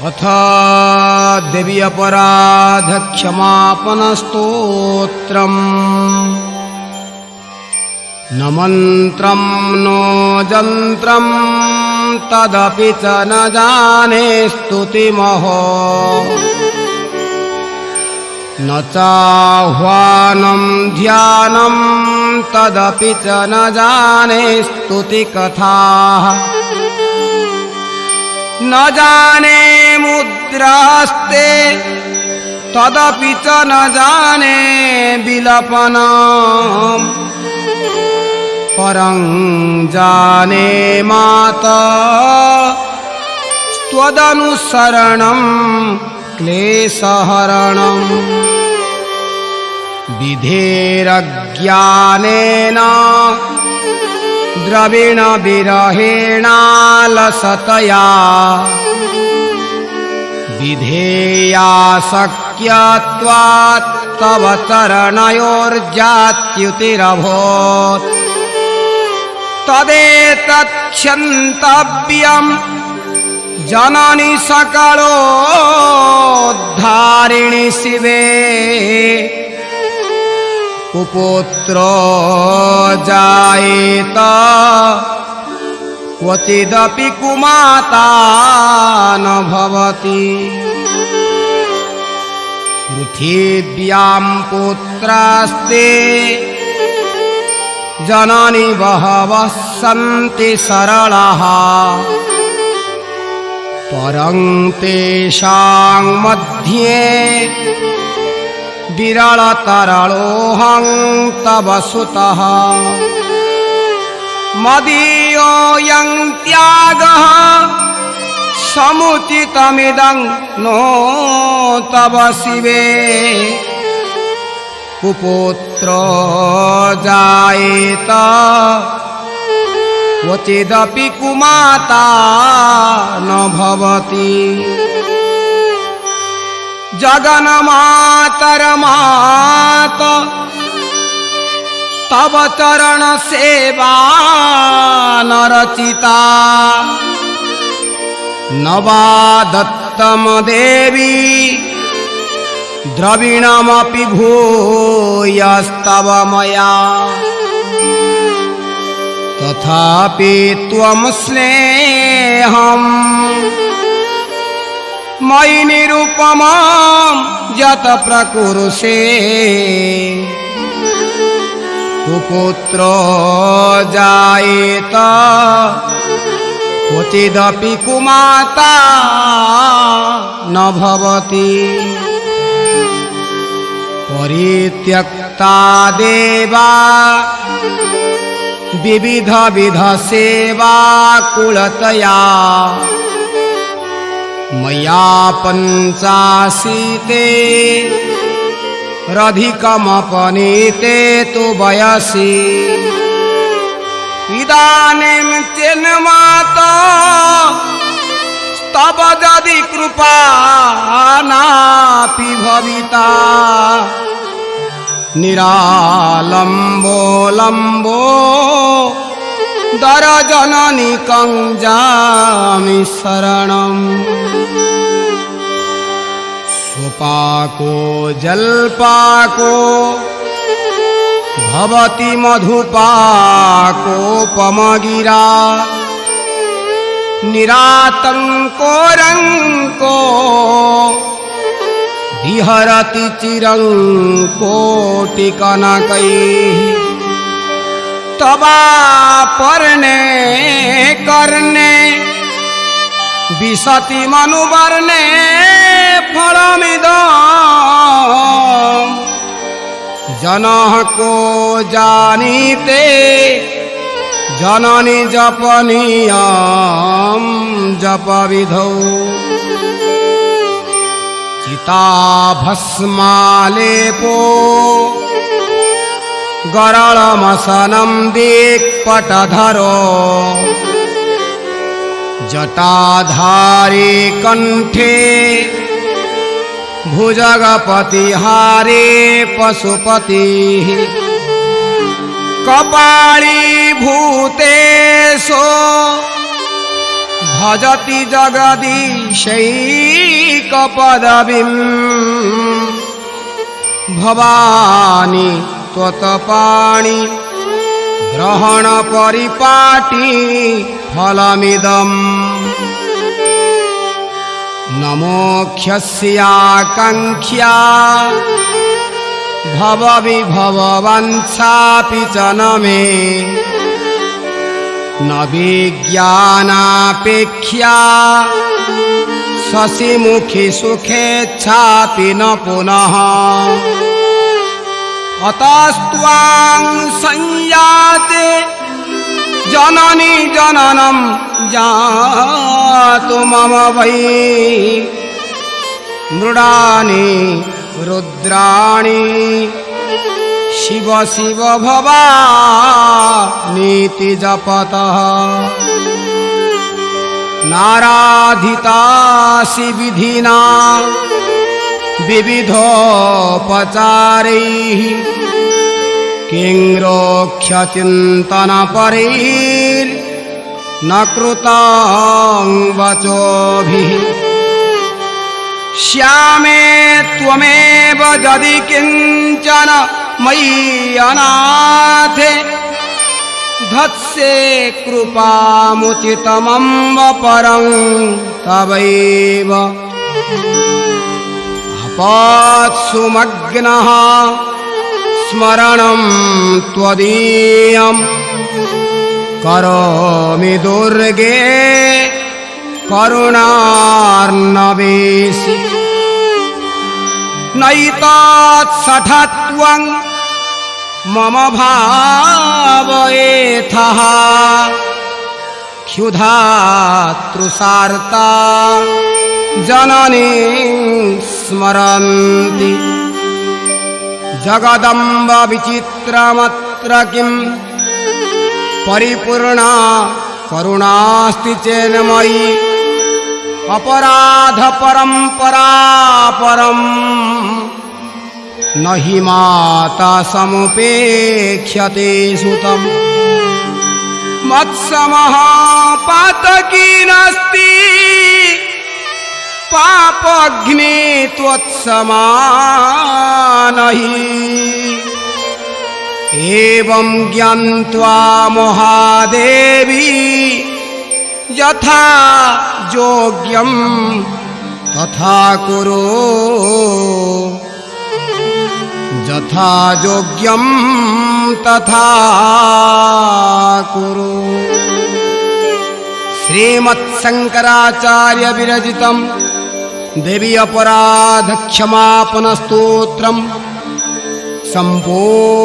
अथ देवी अपराध क्षमापन स्तोत्रम्। न मंत्रं नो जंत्रं तदपि च न जाने स्तुतिमहो। न चाह्वानं ध्यानं तदपि च न जाने स्तुतिकथाः। न जाने मुद्रास्ते तदपि च न जाने विलपनम्। परं जाने माता त्वदनुसरणं क्लेशहरणम्। विधेरज्ञानेन द्रविण विरहेणालसतया। विधेयासक्यत्वात् तव चरणयोर्जात्युतिरभूत्। तदेतच्छन्तव्यं जननि सकलोद्धारिणि शिवे। कुपुत्रो जायेत क्वचिदपि कुमाता न भवति। पृथिव्यां पुत्रास्ते जननी बहवः सन्ति सरलाः। परं तेषां मध्ये विरलतरलोऽहं तव सुतः। मदीयोऽयं त्यागः समुचितमिदं नो तव शिवे। कुपुत्रो जायेत क्वचिदपि कुमाता न भवति। जगन्मातर्मात तव चरण सेवा न रचिता। न वा दत्तं देवी द्रविणमपि भूयस्तव मया। तथापि त्वं स्नेहम् मयि निरुपमां यत् प्रकुरुषे। कुपुत्रो जायेत क्वचिदपि कुमाता न भवति। परित्यक्ता देवा विविध सेवा कुलतया। मया पञ्चाशीते रधिकमपनीते तु वयसि। इदानीं चिन्माता तव यदि कृपा नापि भविता। निरालम्बो लम्बो दरजननी कंजामि शरणम्। स्वपाको जल्पाको भवति मधुपाकोपमगिरा। निरातंको रंको विहरति चिरं कोटिकनकैः। तवापर्णे कर्णे विशति मनुवर्णे फलमिदम्। जनः को जानीते जननी जपनीयं जपविधौ। चिताभस्मालेपो गरलमसनं दिक्पटधरो। जटाधारी कंठे भुजगपतिहारे पशुपतिः। कपाली भूतेशो भजति जगदीशैकपदवीम् भवानी त्वत्पाणि ग्रहण परिपाटी फलमिदम् नमोक्षस्याकाङ्क्षा भवविभववंशापि च न मे न विज्ञानापेक्ष्या शशिमुखी सुखेच्छापि न पुनः अतस्त्वां संयाते जननी जननं जातु मम वै मृडानि रुद्राणि शिव शिव भवानीति जपतः नाराधितासि विधिना विविधोपचारैः किं रोक्ष्यचिन्तनपरैर्न कृतं वचोभिः श्यामे त्वमेव यदि किञ्चन मयि अनाथे धत्से कृपामुचितमम्ब परं तवैव अपत्सुमग्नः स्मरणं त्वदीयं करोमि दुर्गे करुणार्णवेशि नैतत्सठत्वं मम भावयेथः क्षुधातृषार्ता जननी स्मरन्ति जगदम्ब विचित्रमत्र किं परिपूर्णा करुणास्ति चेन्मयि अपराध परंपरा परम न हि माता समुपेक्ष्यते सुतम मत्समः पातकी नास्ति पापग्नि त्वत्समानहि एवं ज्ञात्वा महादेवी यथा योग्यं तथा कुरु यथा योग्यं तथा कुरु। श्रीमत्शंकराचार्य विरचितं देवी अपराध क्षमापन स्तोत्रम संपूर्ण